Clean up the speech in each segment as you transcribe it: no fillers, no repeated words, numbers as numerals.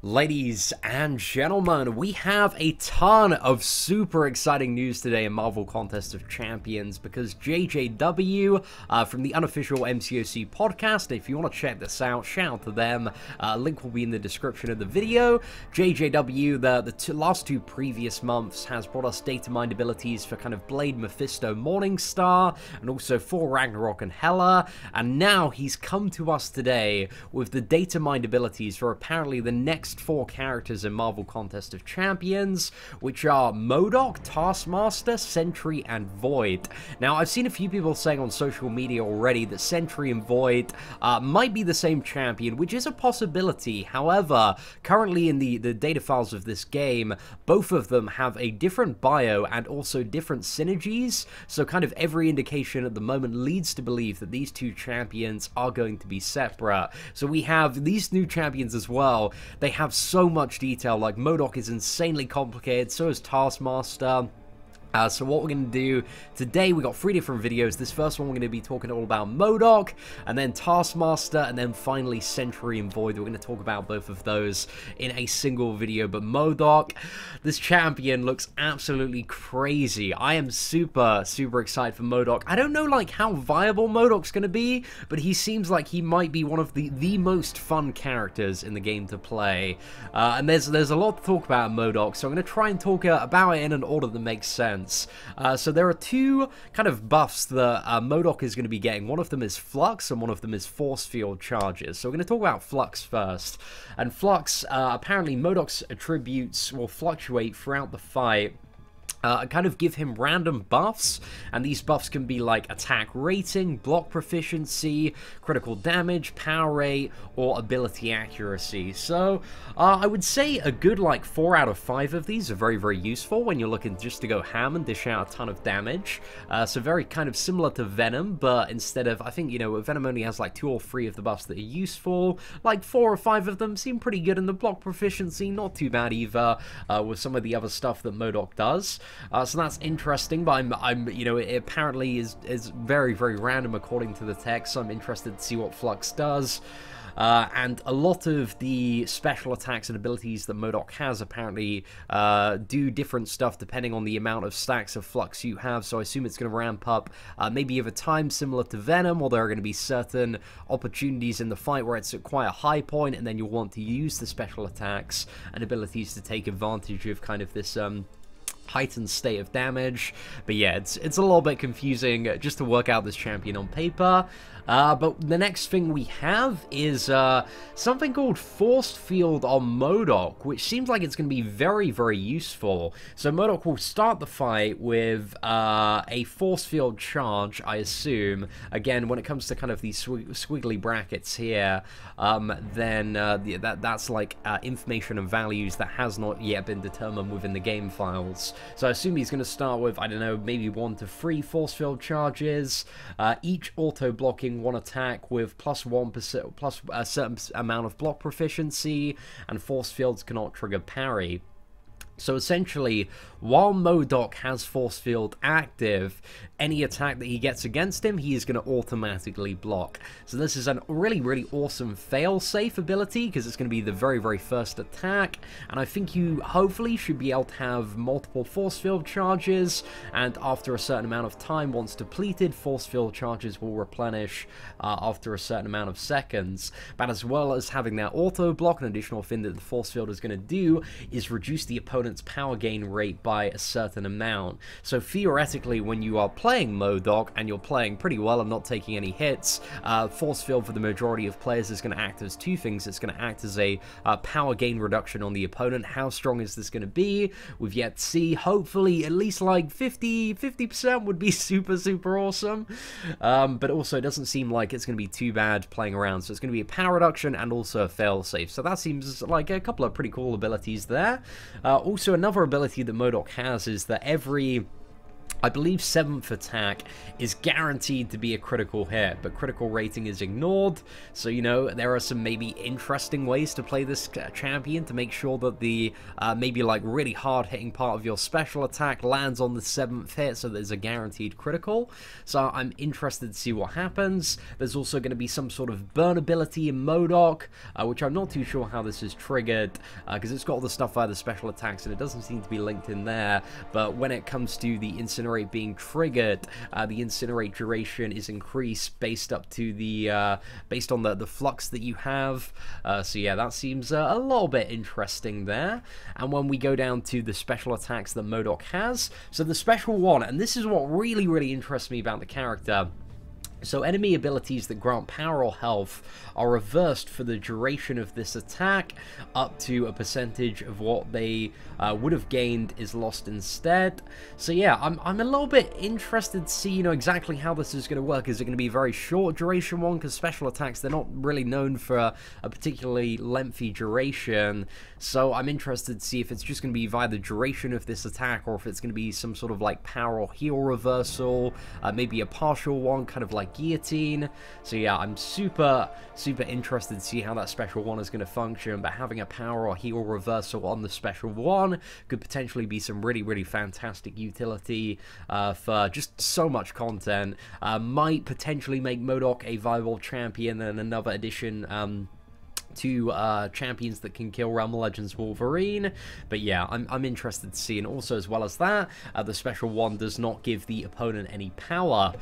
Ladies and gentlemen, we have a ton of super exciting news today in Marvel Contest of Champions because JJW from the Unofficial MCOC Podcast, if you want to check this out, shout out to them. Link will be in the description of the video. JJW, the last two previous months, has brought us data mined abilities for kind of Blade, Mephisto, Morningstar, and also for Ragnarok and Hela, and now he's come to us today with the data mined abilities for apparently the next 4 characters in Marvel Contest of Champions, which are Modok, Taskmaster, Sentry, and Void. Now, I've seen a few people saying on social media already that Sentry and Void might be the same champion, which is a possibility. However, currently in the data files of this game, both of them have a different bio and also different synergies, so kind of every indication at the moment leads to believe that these two champions are going to be separate. So we have these new champions as well. They have so much detail. Like, Modok is insanely complicated, so is Taskmaster. So what we're going to do today, we got 3 different videos. This first one we're going to be talking all about Modok, and then Taskmaster, and then finally Sentry and Void. We're going to talk about both of those in a single video. But Modok, this champion looks absolutely crazy. I am super excited for Modok. I don't know like how viable Modok's going to be, but he seems like he might be one of the most fun characters in the game to play. And there's a lot to talk about Modok, so I'm going to try and talk about it in an order that makes sense. So there are 2 kind of buffs that Modok is going to be getting. One of them is flux and one of them is force field charges. So we're going to talk about flux first. And flux, apparently Modok's attributes will fluctuate throughout the fight. Kind of give him random buffs, and these buffs can be like attack rating, block proficiency, critical damage, power rate, or ability accuracy. So I would say a good like 4 out of 5 of these are very useful when you're looking just to go ham and dish out a ton of damage. So very kind of similar to Venom, but instead of, I think, you know, Venom only has like 2 or 3 of the buffs that are useful. Like 4 or 5 of them seem pretty good, and the block proficiency not too bad either, with some of the other stuff that Modok does. So that's interesting, but I'm you know, it apparently is very random according to the text, so I'm interested to see what Flux does. And a lot of the special attacks and abilities that Modok has apparently do different stuff depending on the amount of stacks of Flux you have, so I assume it's going to ramp up maybe over time, similar to Venom, or there are going to be certain opportunities in the fight where it's at quite a high point, and then you'll want to use the special attacks and abilities to take advantage of kind of this heightened state of damage. But yeah, it's a little bit confusing just to work out this champion on paper. But the next thing we have is something called Force Field on Modok, which seems like it's going to be very useful. So Modok will start the fight with a Force Field charge, I assume. Again, when it comes to kind of these squiggly brackets here, then that's like information and values that has not yet been determined within the game files. So I assume he's going to start with, I don't know, maybe 1 to 3 Force Field charges, each auto-blocking 1 attack with plus 1%, plus a certain amount of block proficiency, and force fields cannot trigger parry. So essentially, while Modok has Force Field active, any attack that he gets against him, he is going to automatically block. So this is a really awesome fail-safe ability, because it's going to be the very first attack, and I think you hopefully should be able to have multiple Force Field charges, and after a certain amount of time, once depleted, Force Field charges will replenish after a certain amount of seconds. But as well as having that auto-block, an additional thing that the Force Field is going to do is reduce the opponent's power gain rate by a certain amount. So theoretically, when you are playing Modok and you're playing pretty well and not taking any hits, Force Field for the majority of players is going to act as 2 things. It's going to act as a power gain reduction on the opponent. How strong is this going to be? We've yet to see. Hopefully at least like 50% would be super awesome. But also it doesn't seem like it's going to be too bad playing around. So it's going to be a power reduction and also a fail-safe. So that seems like a couple of pretty cool abilities there. Also, another ability that Modok has is that every I believe 7th attack is guaranteed to be a critical hit, but critical rating is ignored. So, you know, there are some maybe interesting ways to play this champion to make sure that the maybe like really hard-hitting part of your special attack lands on the 7th hit, so there's a guaranteed critical. So I'm interested to see what happens. There's also going to be some sort of burn ability in Modok, which I'm not too sure how this is triggered, because it's got all the stuff via the special attacks, and it doesn't seem to be linked in there. But when it comes to the Incinerate being triggered, the Incinerate duration is increased based up to the based on the flux that you have. So yeah, that seems a little bit interesting there. And when we go down to the special attacks that Modok has, so the special one, and this is what really interests me about the character. So enemy abilities that grant power or health are reversed for the duration of this attack, up to a percentage of what they would have gained is lost instead. So yeah, I'm a little bit interested to see, you know, exactly how this is going to work. Is it going to be a very short duration one? Because special attacks, they're not really known for a particularly lengthy duration. So I'm interested to see if it's just going to be via the duration of this attack, or if it's going to be some sort of like power or heal reversal, maybe a partial one, kind of like guillotine. So yeah, I'm super interested to see how that special one is going to function. But having a power or heal reversal on the special one could potentially be some really fantastic utility for just so much content. Might potentially make Modok a viable champion and another addition to champions that can kill Realm of Legends Wolverine. But yeah, I'm interested to see. And also, as well as that, the special one does not give the opponent any power.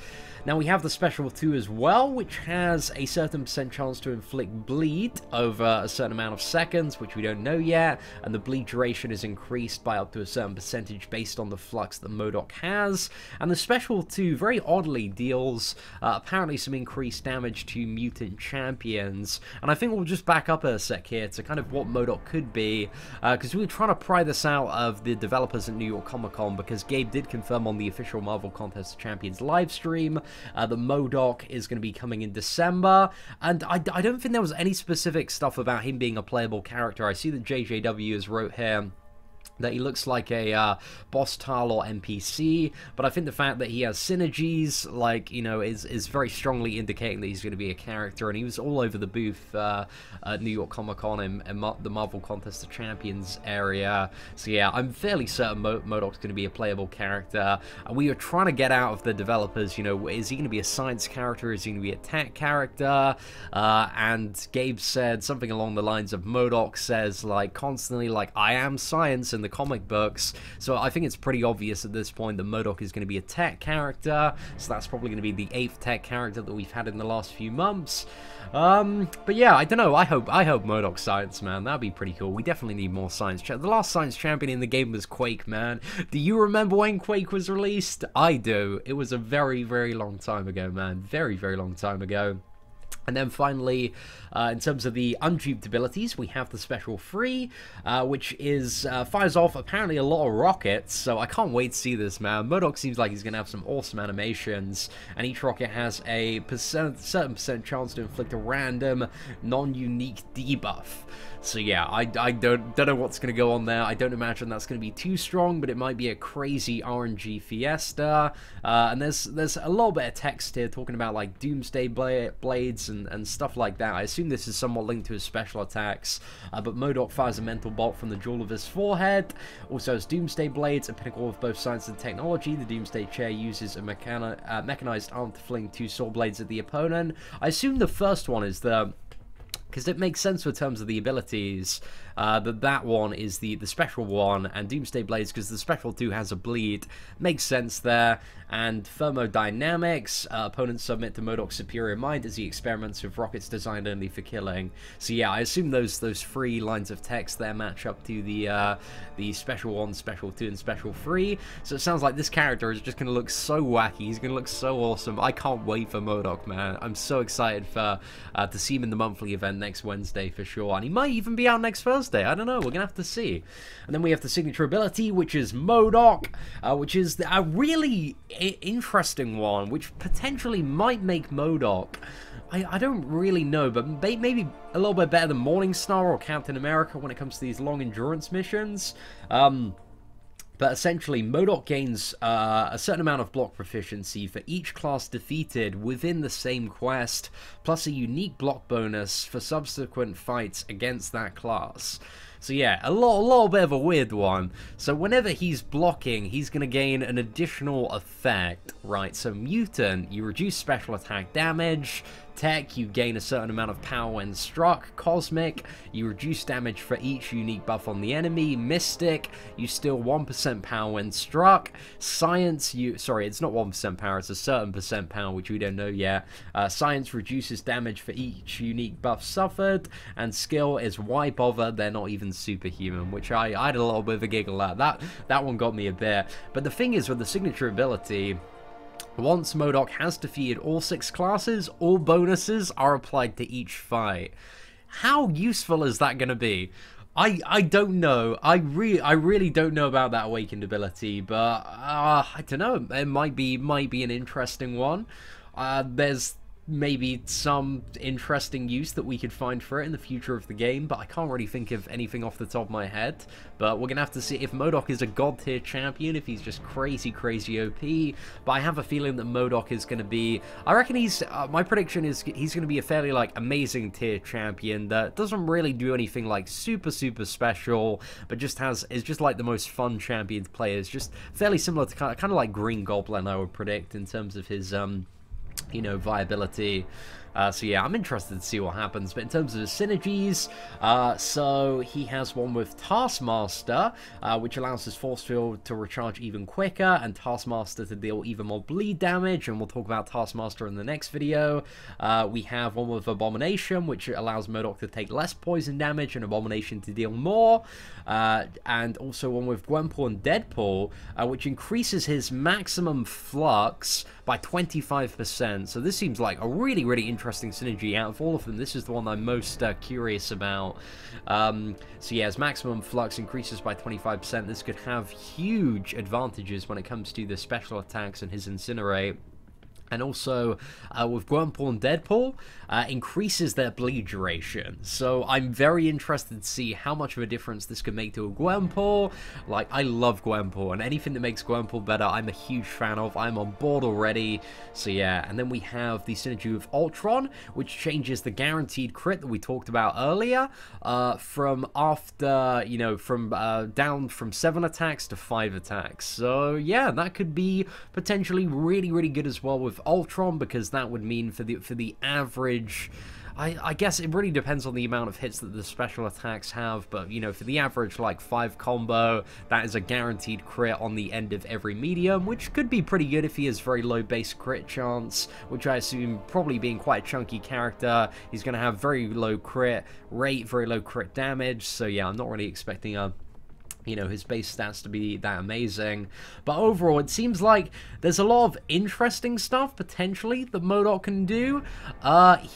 Now we have the special 2 as well, which has a certain % chance to inflict bleed over a certain amount of seconds, which we don't know yet, and the bleed duration is increased by up to a certain percentage based on the flux that Modok has. And the special 2 very oddly deals apparently some increased damage to mutant champions. And I think we'll just back up a sec here to kind of what Modok could be, because we were trying to pry this out of the developers at New York Comic Con, because Gabe did confirm on the official Marvel Contest of Champions live stream that Modok is going to be coming in December, and I don't think there was any specific stuff about him being a playable character. I see that JJW has wrote here that he looks like a boss tile or NPC, but I think the fact that he has synergies, like, you know, is very strongly indicating that he's going to be a character. And he was all over the booth at New York Comic Con in the Marvel Contest of Champions area. So yeah, I'm fairly certain Modok's going to be a playable character. And we were trying to get out of the developers, you know, is he going to be a science character? Is he going to be a tech character? And Gabe said something along the lines of Modok says, like, constantly, like, I am science in the comic books. So I think it's pretty obvious at this point that Modok is going to be a tech character. So that's probably going to be the 8th tech character that we've had in the last few months. But yeah, I don't know. I hope Modok science, man. That'd be pretty cool. We definitely need more science. The last science champion in the game was Quake, man. Do you remember when Quake was released? I do. It was a very long time ago, man. Very long time ago. And then finally, in terms of the unduped abilities, we have the special 3, which is fires off apparently a lot of rockets. So I can't wait to see this, man. Modok seems like he's going to have some awesome animations, and each rocket has a certain percent chance to inflict a random, non-unique debuff. So yeah, I don't know what's going to go on there. I don't imagine that's going to be too strong, but it might be a crazy RNG fiesta. And there's a little bit of text here talking about like Doomsday Blades and stuff like that. I assume this is somewhat linked to his special attacks. But Modok fires a mental bolt from the jewel of his forehead. Also has Doomsday Blades, a pinnacle of both science and technology. The Doomsday Chair uses a mechanized arm to fling 2 sword blades at the opponent. I assume the first one is the... because it makes sense in terms of the abilities, that one is the special one, and Doomsday Blades, because the special 2 has a bleed, makes sense there. And thermodynamics, opponents submit to Modok's superior mind as he experiments with rockets designed only for killing. So yeah, I assume those 3 lines of text there match up to the special 1, special 2, and special 3. So it sounds like this character is just going to look so wacky. He's going to look so awesome. I can't wait for Modok, man. I'm so excited for to see him in the monthly event next Wednesday for sure, and he might even be out next Thursday. I don't know, we're gonna have to see. And then we have the signature ability, which is Modok, which is a really interesting one, which potentially might make Modok, I don't really know, but maybe a little bit better than Morningstar or Captain America when it comes to these long endurance missions. But essentially, Modok gains a certain amount of block proficiency for each class defeated within the same quest, plus a unique block bonus for subsequent fights against that class. So yeah, a little bit of a weird one. So whenever he's blocking, he's going to gain an additional effect, right? So Mutant, you reduce special attack damage. Tech, you gain a certain amount of power when struck. Cosmic, you reduce damage for each unique buff on the enemy. Mystic, you steal 1% power when struck. Science, it's not 1% power, it's a certain percent power, which we don't know yet. Science reduces damage for each unique buff suffered. And skill is why bother, they're not even superhuman, which I had a little bit of a giggle at. That one got me a bit. But the thing is, with the signature ability, once Modok has defeated all 6 classes, all bonuses are applied to each fight. How useful is that going to be? I don't know. I really don't know about that awakened ability, but I don't know. It might be an interesting one. There's maybe some interesting use that we could find for it in the future of the game, but I can't really think of anything off the top of my head. But we're gonna have to see if Modok is a god tier champion, if he's just crazy OP. But I have a feeling that Modok is gonna be, I reckon he's, my prediction is he's gonna be a fairly like amazing tier champion that doesn't really do anything like super special, but just is just like the most fun champion to play. Is just fairly similar to kind of like Green Goblin, I would predict, in terms of his you know, viability. So yeah, I'm interested to see what happens. But in terms of the synergies, so he has one with Taskmaster, which allows his force field to recharge even quicker, and Taskmaster to deal even more bleed damage, and we'll talk about Taskmaster in the next video. We have one with Abomination, which allows Modok to take less poison damage, and Abomination to deal more, and also one with Gwenpool and Deadpool, which increases his maximum flux by 25%. So this seems like a really interesting synergy. Out of all of them, this is the one I'm most curious about. So yeah, his maximum flux increases by 25%. This could have huge advantages when it comes to the special attacks and his Incinerate. And also, with Gwenpool and Deadpool, increases their bleed duration. So I'm very interested to see how much of a difference this could make to a Gwenpool. Like, I love Gwenpool, and anything that makes Gwenpool better, I'm a huge fan of. I'm on board already. So yeah, and then we have the synergy with Ultron, which changes the guaranteed crit that we talked about earlier, from after, you know, from down from 7 attacks to 5 attacks. So yeah, that could be potentially really good as well with Ultron, because that would mean for the average, I guess it really depends on the amount of hits that the special attacks have, but you know, for the average like 5 combo, that is a guaranteed crit on the end of every medium, which could be pretty good if he has very low base crit chance, which I assume, probably being quite a chunky character, he's going to have very low crit rate, very low crit damage. So yeah, I'm not really expecting you know, his base stats to be that amazing. But overall, it seems like there's a lot of interesting stuff, potentially, that Modok can do.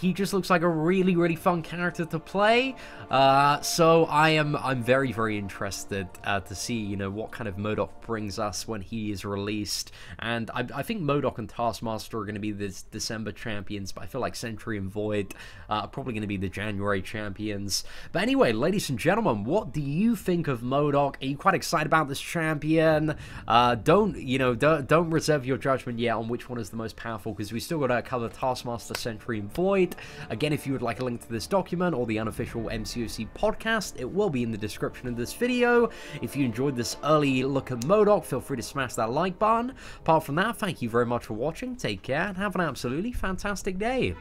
He just looks like a really fun character to play. So I'm very interested to see, you know, what kind of Modok brings us when he is released. And I think Modok and Taskmaster are going to be the December champions, but I feel like Sentry and Void are probably going to be the January champions. But anyway, ladies and gentlemen, what do you think of Modok? Are you quite excited about this champion? Don't reserve your judgment yet on which one is the most powerful, because we still got to cover Taskmaster, Sentry, and Void. Again, if you would like a link to this document or the Unofficial MCOC Podcast, it will be in the description of this video. If you enjoyed this early look at Modok, feel free to smash that like button. Apart from that, thank you very much for watching, take care, and have an absolutely fantastic day.